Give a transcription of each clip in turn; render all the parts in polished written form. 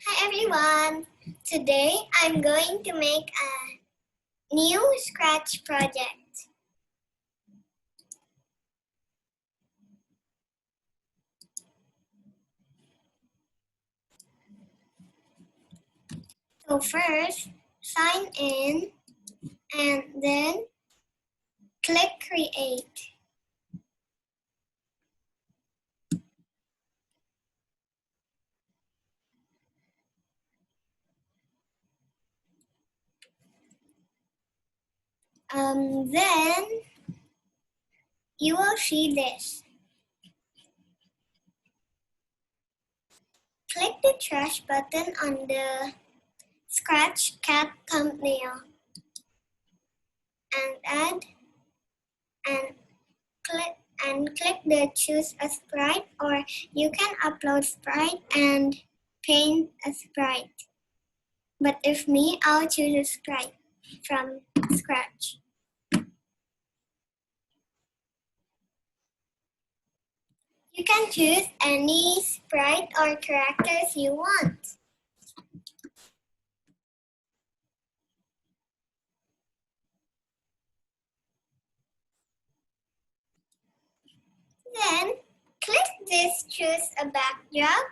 Hi everyone! Today I'm going to make a new scratch project. So first, sign in and then click create. Then you will see this. Click the trash button on the Scratch Cat thumbnail and add and click the choose a sprite, or you can upload sprite and paint a sprite. But if me, I'll choose a sprite from scratch. You can choose any sprite or characters you want. Then click this choose a backdrop,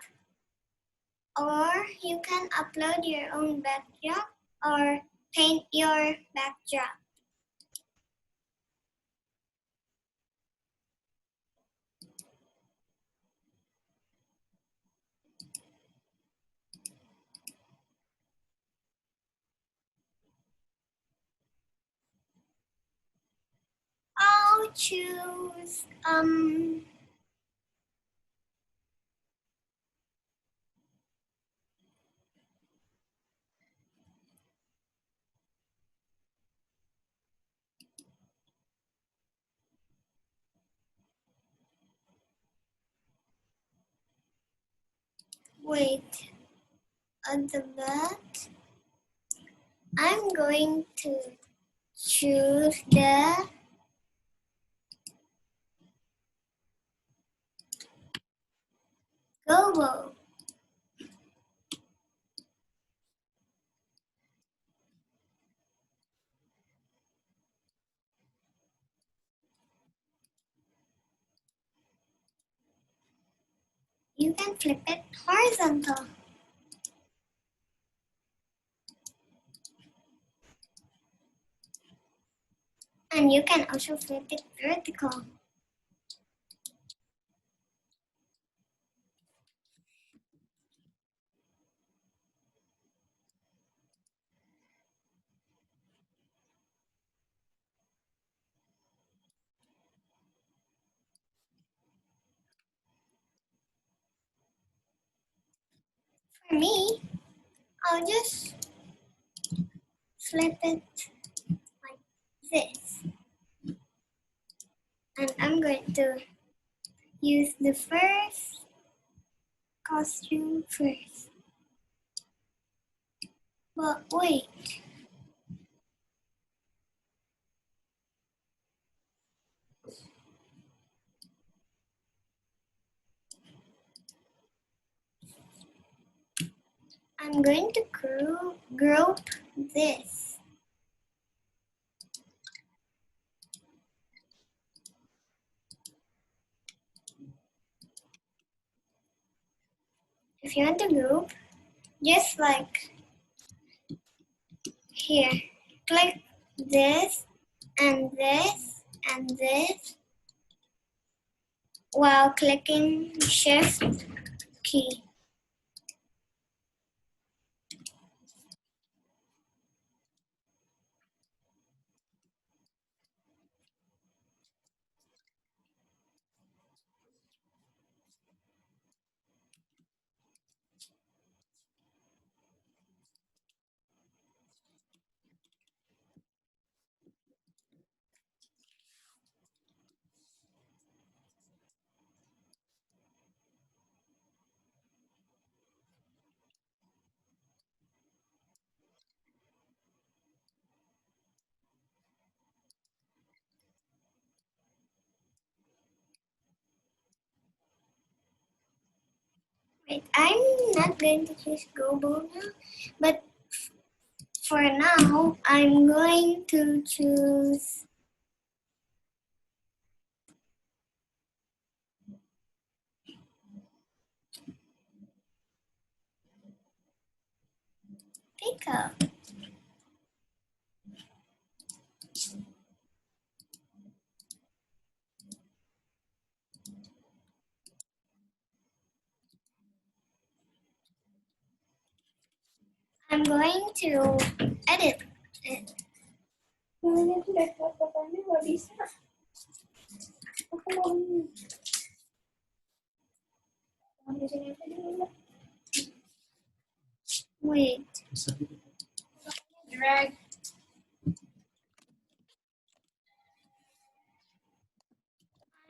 or you can upload your own backdrop or paint your backdrop. I'll choose wait, at the back, I'm going to choose the Gobo. You can flip it horizontal. And you can also flip it vertical. For me, I'll just flip it like this. And I'm going to use the first costume first. But wait, I'm going to group this. If you want to group, just like here, click this and this and this while clicking Shift key. Wait, I'm not going to choose Gobo now, but for now, I'm going to choose Pickle. I'm going to edit it. Wait. Drag.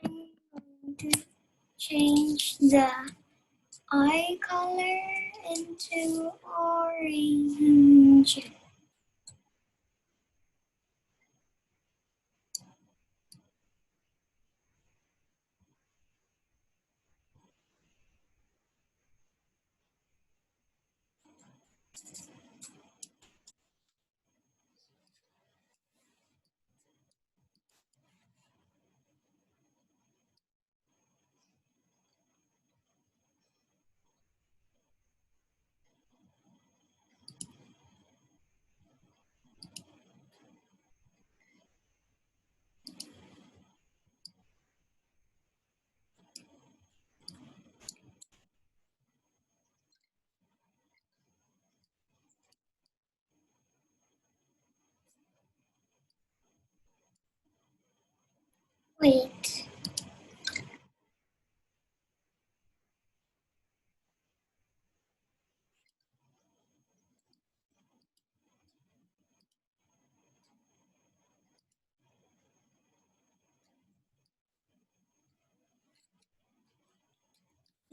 I'm going to change the eye color into orange. Wait.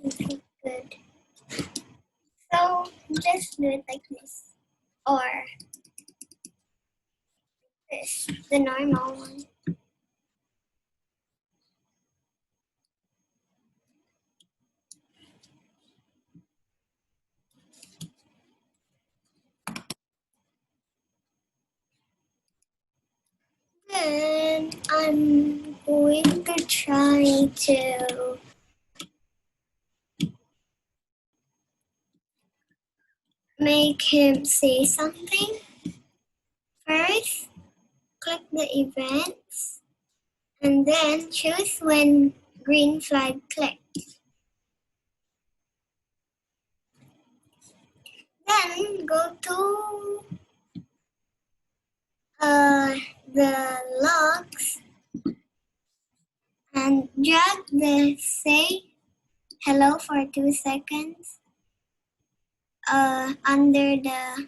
Okay, good. So just do it like this. Or this, the normal one. Then I'm going to try to make him say something. First, click the events and then choose when green flag clicked. Then go to the logs and drag the say hello for 2 seconds under the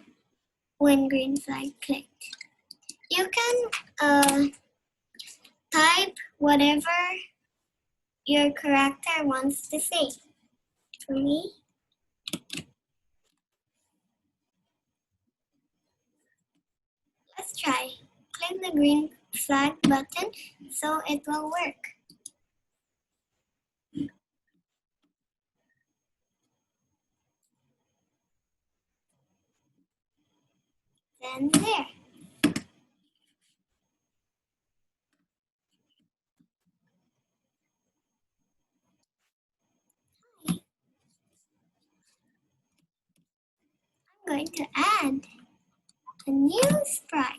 when green flag clicked. You can type whatever your character wants to say. For me, let's try. Click the green flag button so it will work. Then there. I'm going to add a new sprite.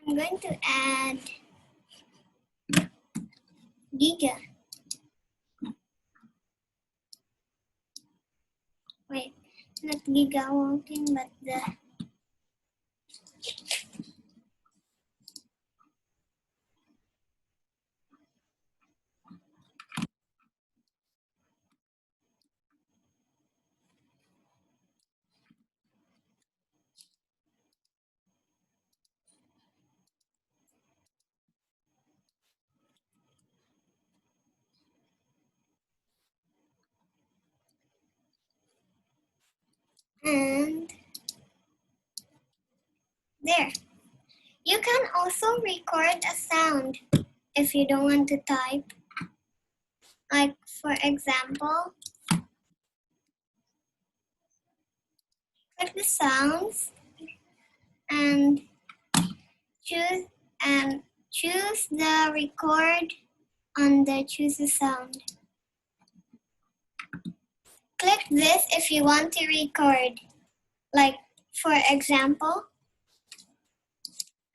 I'm going to add Giga. Wait, not Giga walking, but the And there. You can also record a sound if you don't want to type. Like, for example, click the sounds and choose choose the record on the choose a sound. Click this if you want to record. Like, for example,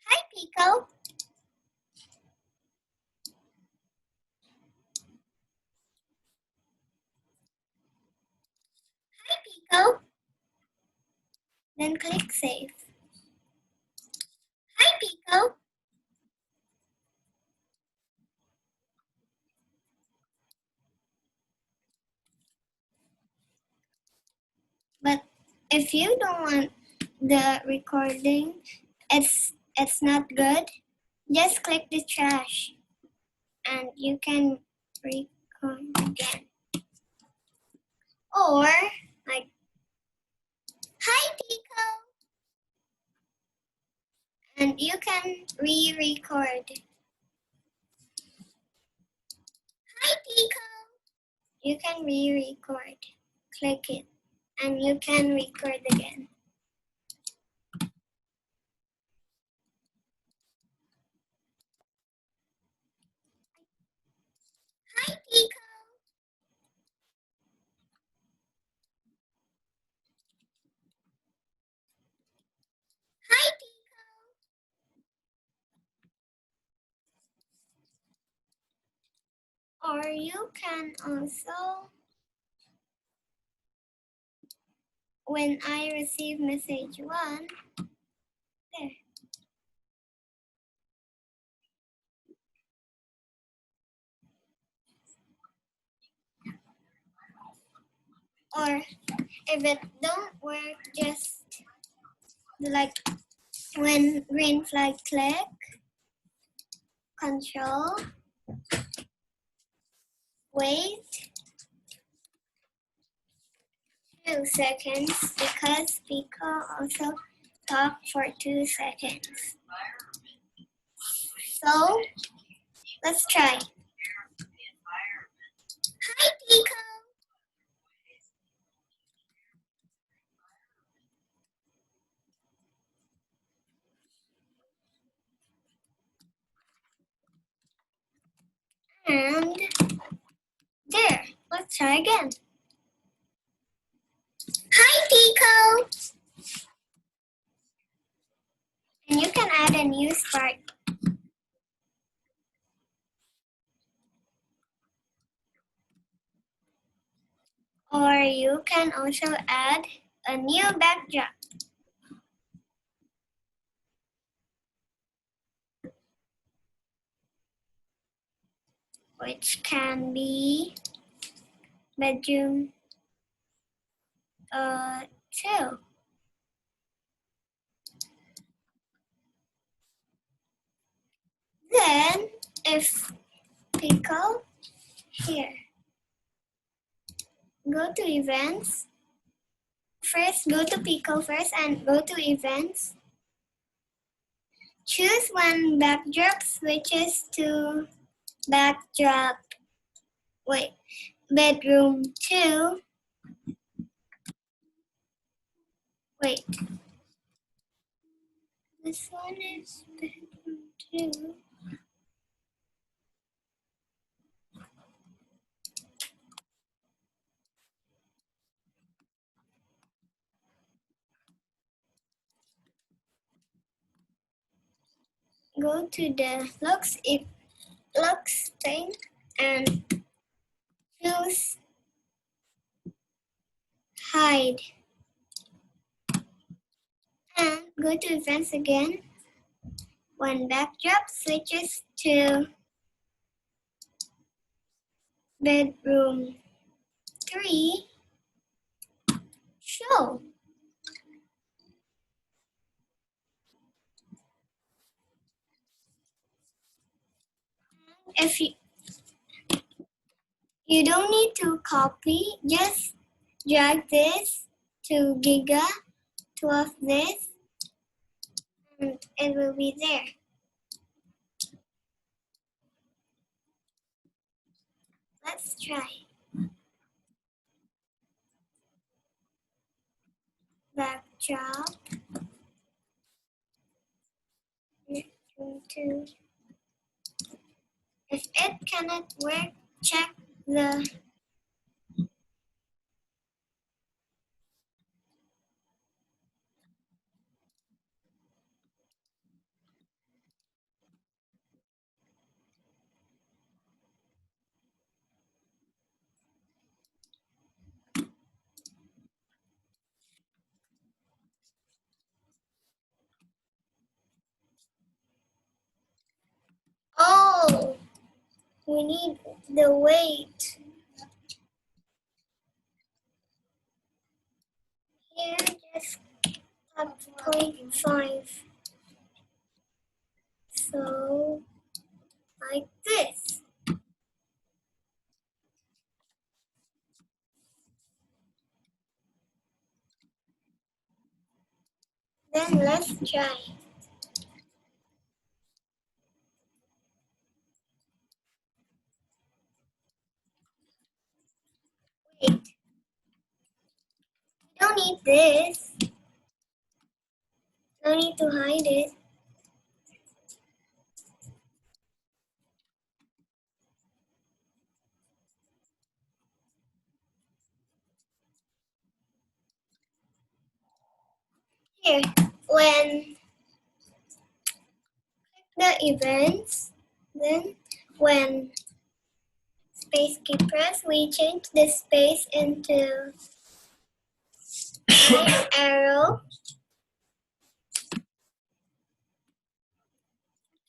hi Pico. Hi Pico. Then click save. Hi Pico. But if you don't want the recording, it's not good, just click the trash and you can record again. Or like, hi Pico, and you can re-record. Hi Pico. You can re-record. Click it and you can record again. Hi Pico. Hi Pico. Or you can also, when I receive message 1, there. Or if it don't work, just like when green flag, click control, wait 2 seconds because Pico also talk for 2 seconds. So let's try. Hi Pico. And there, let's try again. Hi Pico. And you can add a new spark. Or you can also add a new backdrop. Which can be bedroom 2. Then if Pico here, go to events. First, go to Pico first and go to events. Choose when backdrop switches to backdrop, bedroom 2. Wait, this one is bedroom 2. Go to the looks thing and choose hide. And go to events again. When backdrop switches to bedroom 3, show. If you don't need to copy, just drag this 2 giga, 12 this, and it will be there. Let's try. Backdrop. If it cannot work, check the Oh, we need the weight. Here, just up 0.5. So, like this. Then let's try. Wait, don't need this. No need to hide it. Here, when the events, then when space key press, we change the space into right arrow.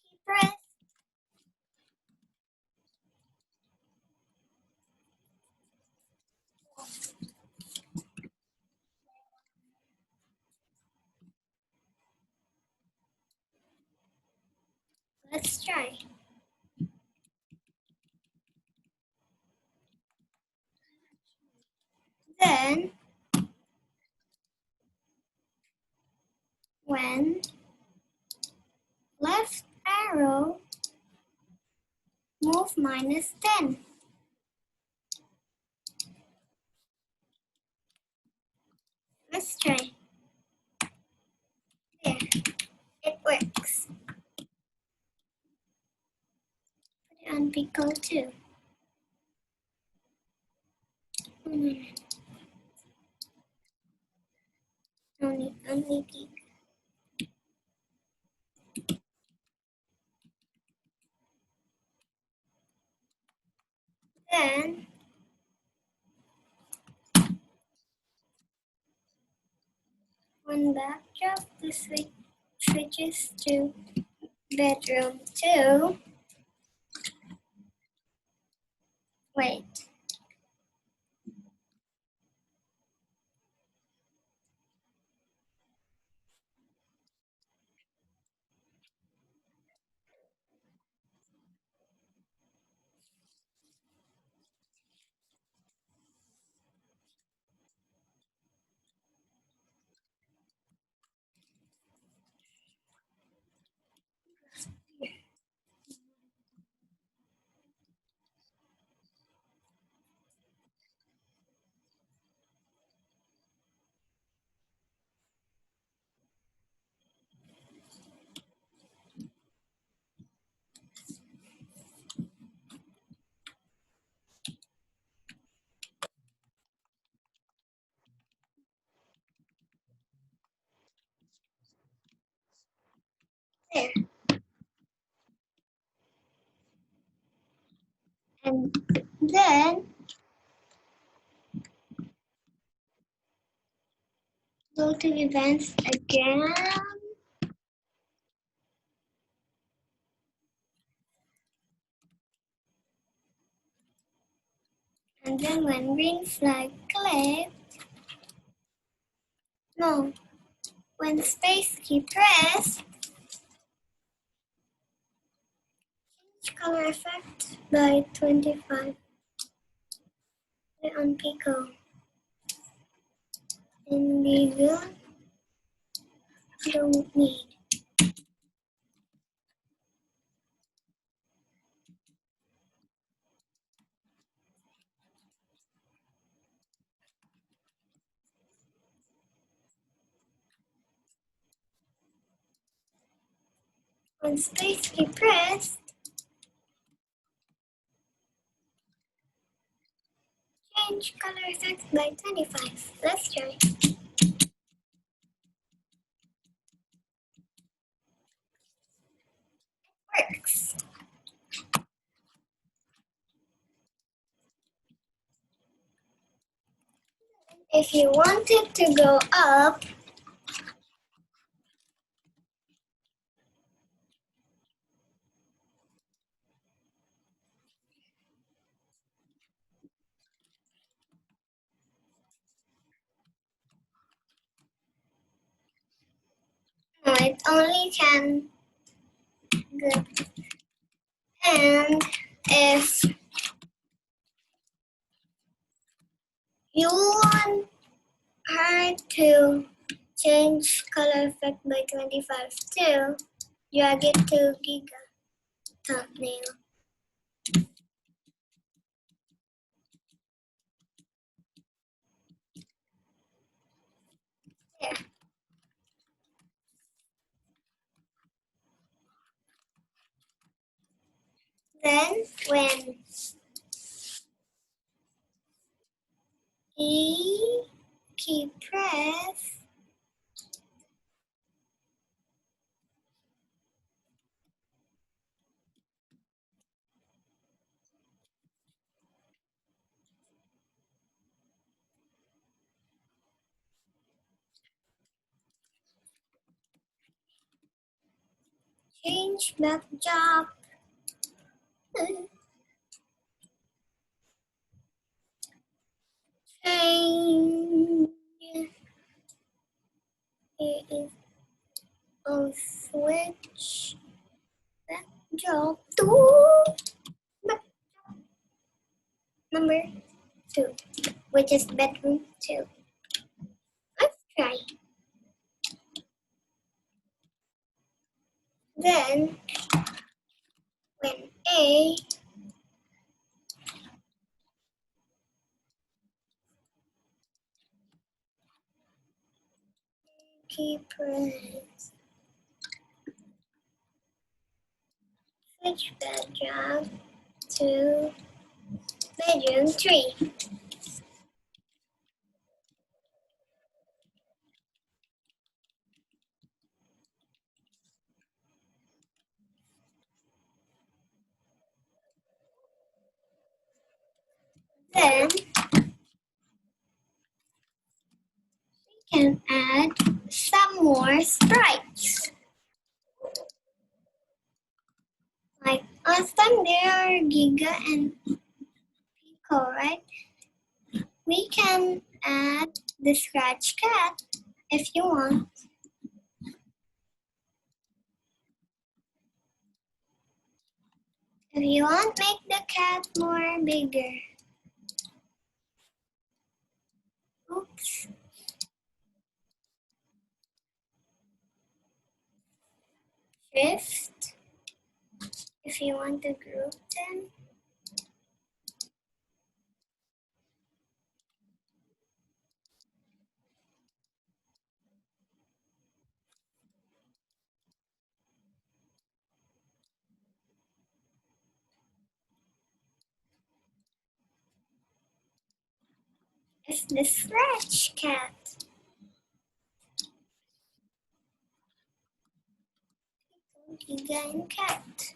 Key press. Let's try. Then, when left arrow, move -10. Let's try. There, it works. Put it on Pico too. Only Pico. Then, when backdrop, the switches to bedroom 2. Wait. There. And then go to events again. And then when green flag click, no, when space key press, change color effect by 25. Put it on Pico. and bigger don't need. When space key pressed, change color effects by 25. Let's try. Works. If you want it to go up, no, it only can go. And if you want her to change color effect by 25 too, drag it to Giga thumbnail. There. Then when E key press, change backdrop. Change. Here is a switch backdrop to backdrop number 2, which is bedroom 2. Let's try. Then when A key press, switch backdrop to bedroom 3. Then we can add some more sprites. Like last time there are Giga and Pico, right? We can add the Scratch Cat if you want. If you want, make the cat more bigger. Oops. Shift. If you want to group them. It's the Scratch Cat. Giga and Cat.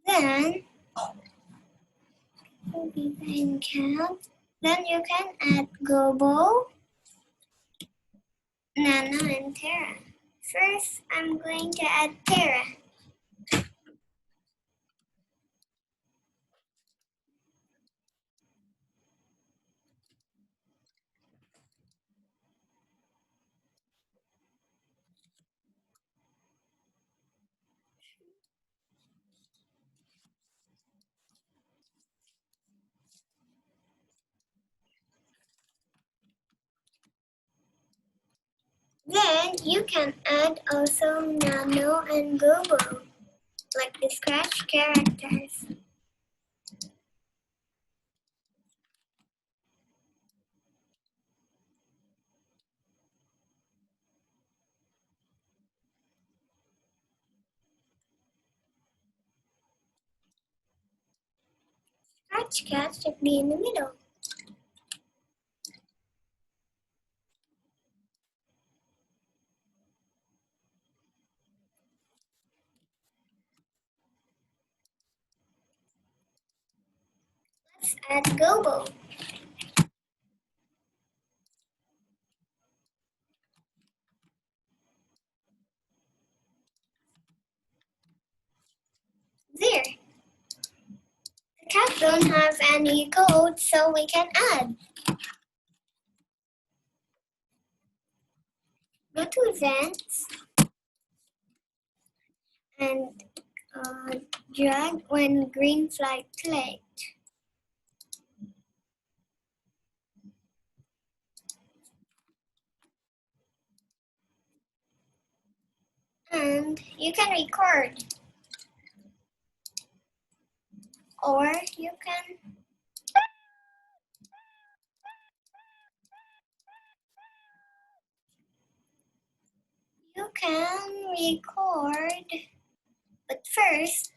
Then Giga and Cat. Then you can add Gobo, Nano, and Terra. First, I'm going to add Terra. you can add also nano and gobo, like the scratch characters. Scratch cat should be in the middle. Let's add gobo. There. The cat don't have any code, so we can add. Go to events and drag when green flag clicked. And you can record. Or you can record, but first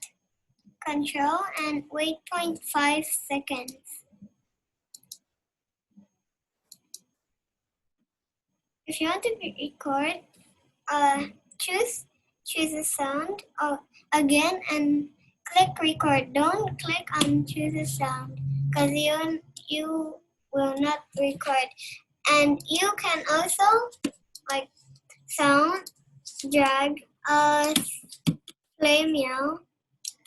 control and wait 0.5 seconds. If you want to record, choose a sound again and click record. Don't click on choose a sound because you will not record. And you can also like sound drag play meow,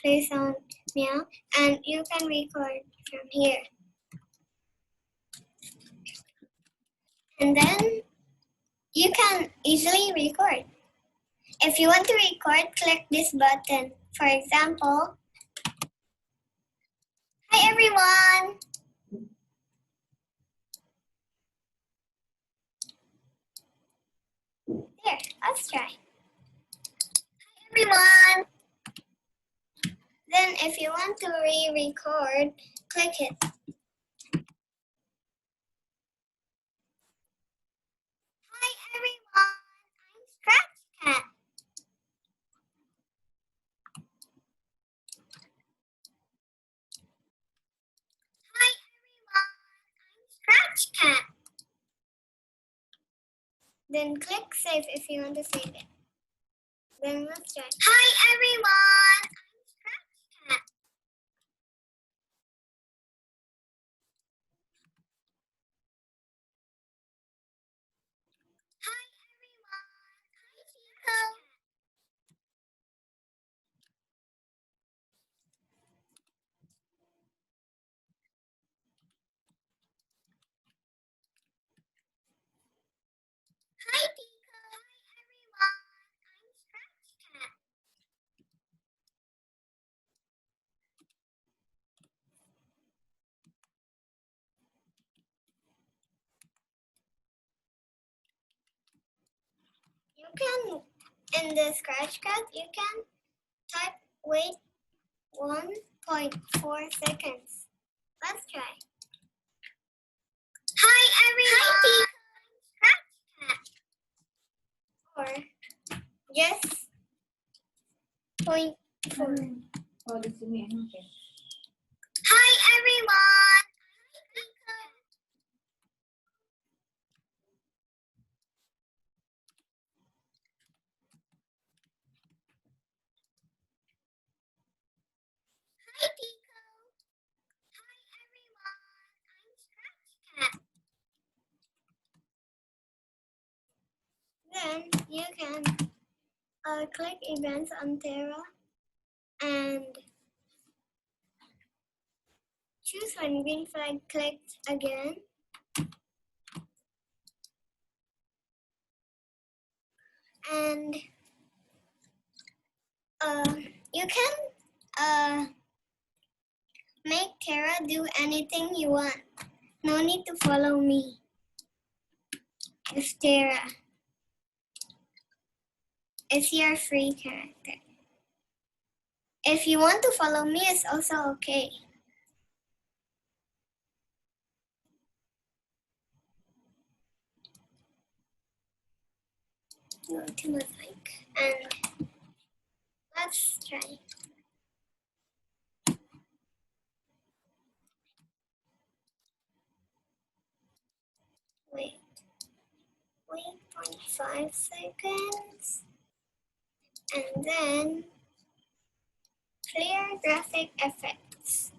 play sound meow, and you can record from here. And then you can easily record. If you want to record, click this button. For example, hi everyone! There, let's try. Hi everyone! Then if you want to re-record, click it. Hi everyone! I'm Scratch Cat. Hi everyone! I'm Scratch Cat. Then click save if you want to save it. Then let's try. Hi everyone! I'm Scratch Cat. Hi everyone! I'm Tico. Hi Tico. Hi everyone! I'm Scratch Cat. You can, in the Scratch Cat, you can type wait 1.4 seconds. Let's try. Hi everyone! Hi, Scratch Cat. Or just 0.4. Hi everyone! Hi Tico. Hi everyone! I'm Scratch Cat. Then you can click events on Terra and choose when green flag clicked again. And you can make Terra do anything you want. No need to follow me. It's Terra. It's your free character. If you want to follow me, it's also okay. Go to mosaic and let's try. Wait 0.5 seconds and then clear graphic effects.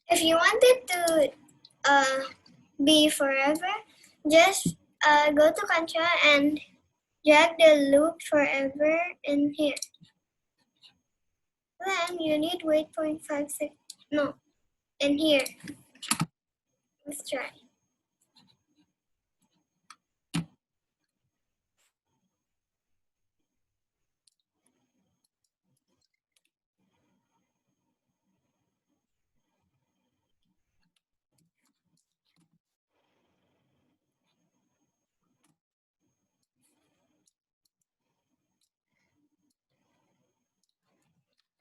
If you want it to be forever, just go to control and drag the loop forever in here. Then you need wait 0.5 seconds. No, in here. Let's try.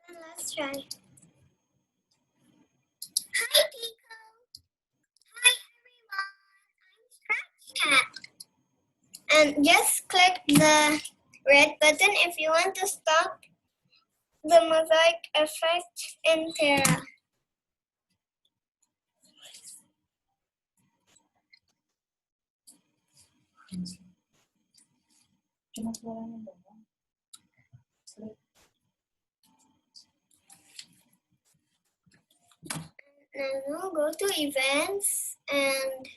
And let's try. Hi, Pico. Hi, everyone. I'm Scratch Cat. And just click the red button if you want to stop the mosaic effect in Terra. Now go to events and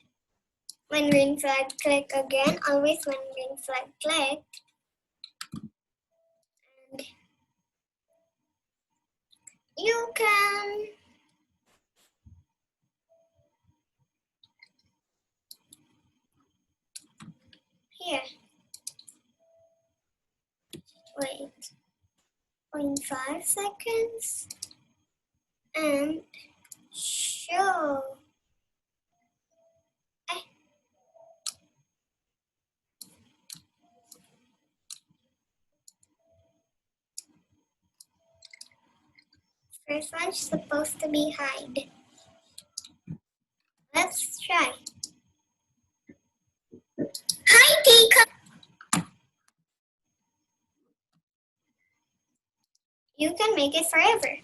when green flag click again, always when green flag click. And you can here. Wait 0.5 seconds and show. First one's supposed to be hide. Let's try. Hi, Tika. You can make it forever.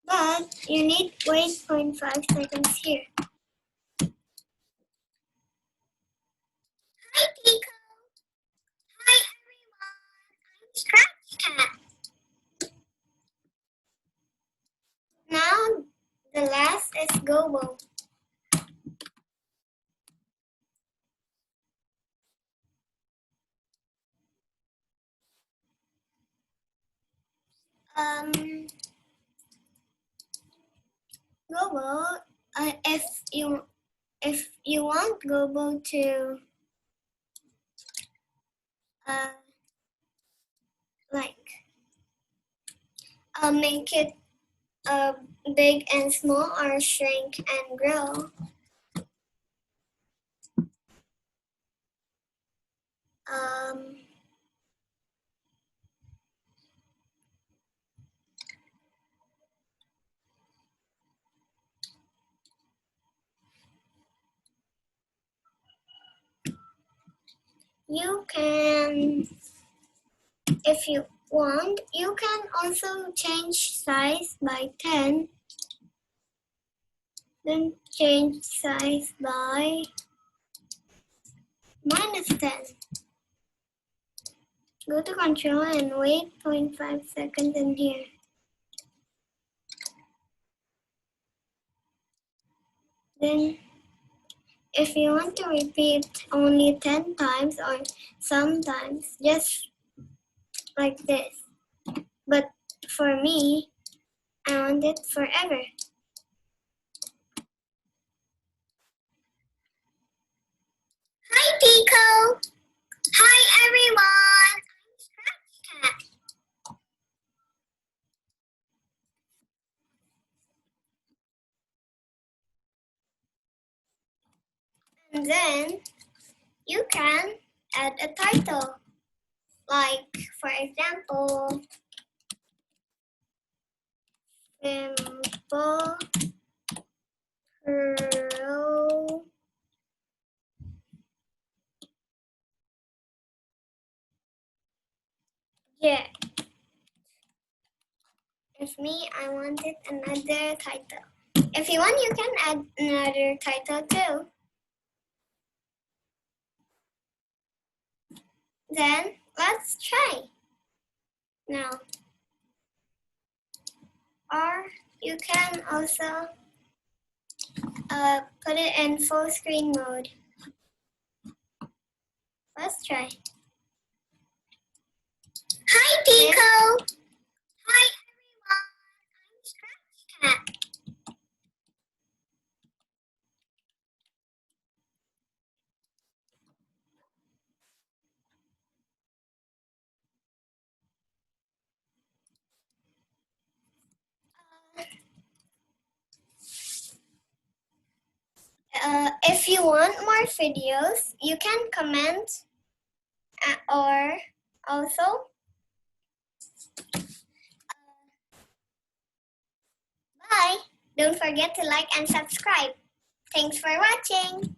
But you need wait 0.5 seconds here. Hi, Tika. Hi, everyone. I'm Scratch Cat. Now the last is Gobo. Gobo. If you want Gobo to like make it big and small or shrink and grow. You can, if you want, you can also change size by 10. Then change size by -10. Go to control and wait 0.5 seconds in here. Then if you want to repeat only 10 times or sometimes, just like this. But for me, I want it forever. Hi, Pico. Hi, everyone. I'm Scratch Cat. And then you can add a title. Like, for example, Simple Pro. Yeah. If me, I wanted another title. If you want, you can add another title too. Then let's try. Now, or you can also put it in full screen mode. Let's try. Hi, Pico. Hi, everyone. I'm Scratch Cat. If you want more videos, you can comment or also bye. Don't forget to like and subscribe. Thanks for watching.